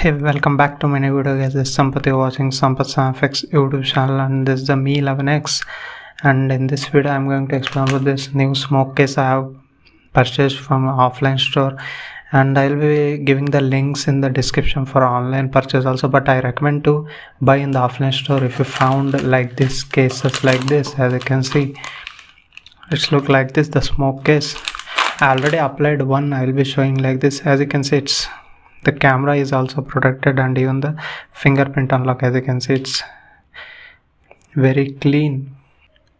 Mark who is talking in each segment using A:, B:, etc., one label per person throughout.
A: Hey, welcome back to my new video guys. This is Sampath. You're watching Sampath FX YouTube channel and this is the Mi 11X, and in this video I'm going to explain about this new smoke case I have purchased from offline store, and I'll be giving the links in the description for online purchase also, but I recommend to buy in the offline store if you found like this cases like this. As you can see, it's look like this, the smoke case. I already applied one. I will be showing like this. As you can see, it's the camera is also protected and even the fingerprint unlock. As you can see, it's very clean.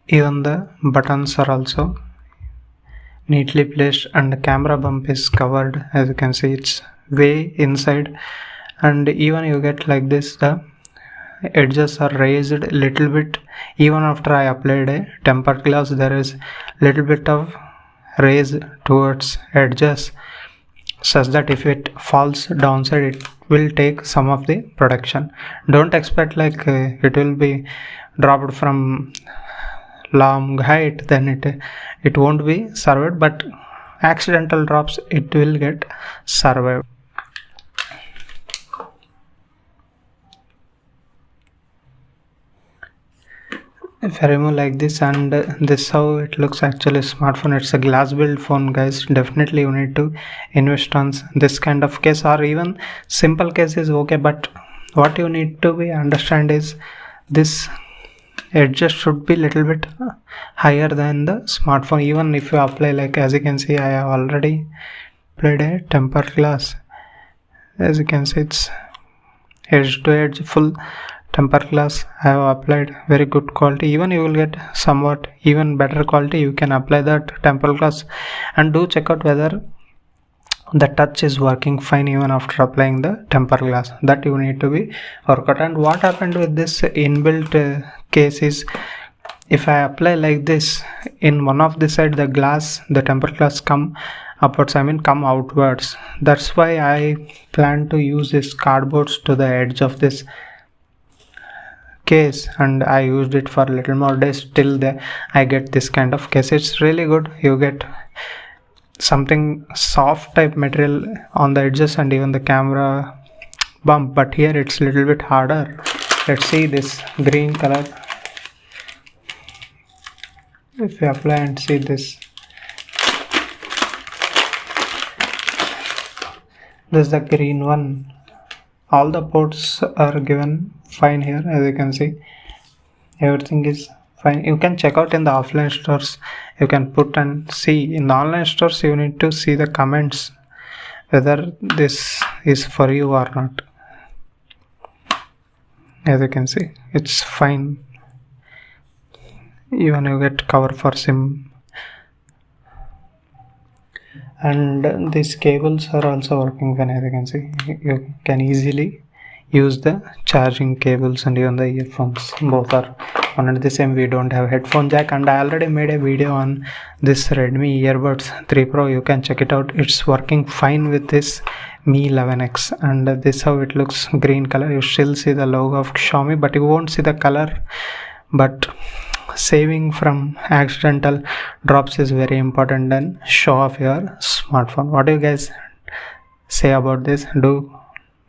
A: Even the buttons are also neatly placed and the camera bump is covered. As you can see, it's way inside, and even you get like this, the edges are raised a little bit. Even after I applied a tempered glass, there is little bit of raise towards edges, such that if it falls downside it will take some of the protection. Don't expect like it will be dropped from long height, then it won't be survived, but accidental drops it will get survived. If I remove like this, and this how it looks actually smartphone. It's a glass build phone guys. Definitely you need to invest on this kind of case, or even simple case is okay, but what you need to be understand is this edges should be little bit higher than the smartphone. Even if you apply, like as you can see, I have already applied a tempered glass. As you can see, it's edge to edge full tempered glass I have applied. Very good quality. Even you will get somewhat even better quality, you can apply that tempered glass, and do check out whether the touch is working fine even after applying the tempered glass. That you need to be work out. And what happened with this inbuilt case is, if I apply like this, in one of the side the glass, the tempered glass come upwards, come outwards. That's why I plan to use this cardboards to the edge of this case, and I used it for a little more days till I get this kind of case. It's really good. You get something soft type material on the edges and even the camera bump, but here it's little bit harder. Let's see this green color. If you apply and see this is the green one. All the ports are given fine here. As you can see, everything is fine. You can check out in the offline stores. You can put and see. In the online stores you need to see the comments whether this is for you or not. As you can see, it's fine. Even you get cover for SIM, and these cables are also working fine. As you can see, you can easily use the charging cables, and even the earphones both are one and the same. We don't have headphone jack, and I already made a video on this Redmi earbuds 3 Pro. You can check it out. It's working fine with this Mi 11X, and this how it looks, green color. You still see the logo of Xiaomi, but you won't see the color. But saving from accidental drops is very important, and show off your smartphone. What do you guys say about this? Do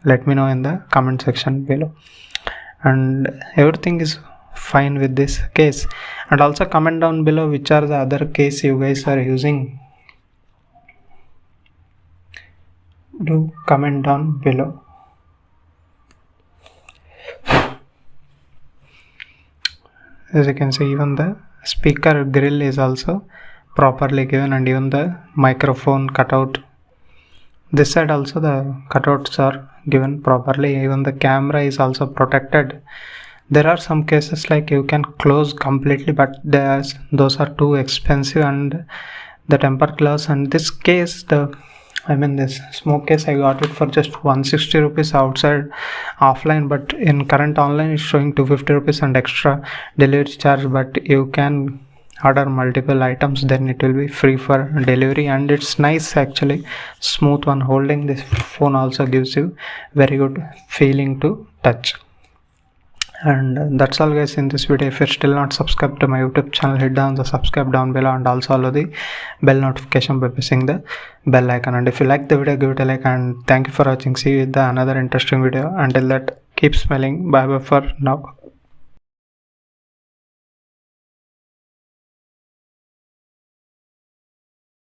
A: let me know in the comment section below. And everything is fine with this case, and also comment down below which are the other case you guys are using. Do comment down below. As you can see, even the speaker grill is also properly given, and even the microphone cutout. This side also the cutouts are given properly. Even the camera is also protected. There are some cases like you can close completely, but those are too expensive, and the tempered glass. And this case, this smoke case, I got it for just 160 rupees outside offline, but in current online it's showing 250 rupees and extra delivery charge. But you can order multiple items, then it will be free for delivery, and it's nice actually, smooth one. Holding this phone also gives you very good feeling to touch. And that's all guys in this video. If you're still not subscribed to my YouTube channel, hit down the subscribe down below and also allow the bell notification by pressing the bell icon. And if you like the video, give it a like, and thank you for watching. See you with the another interesting video. Until that, keep smiling. Bye bye for now.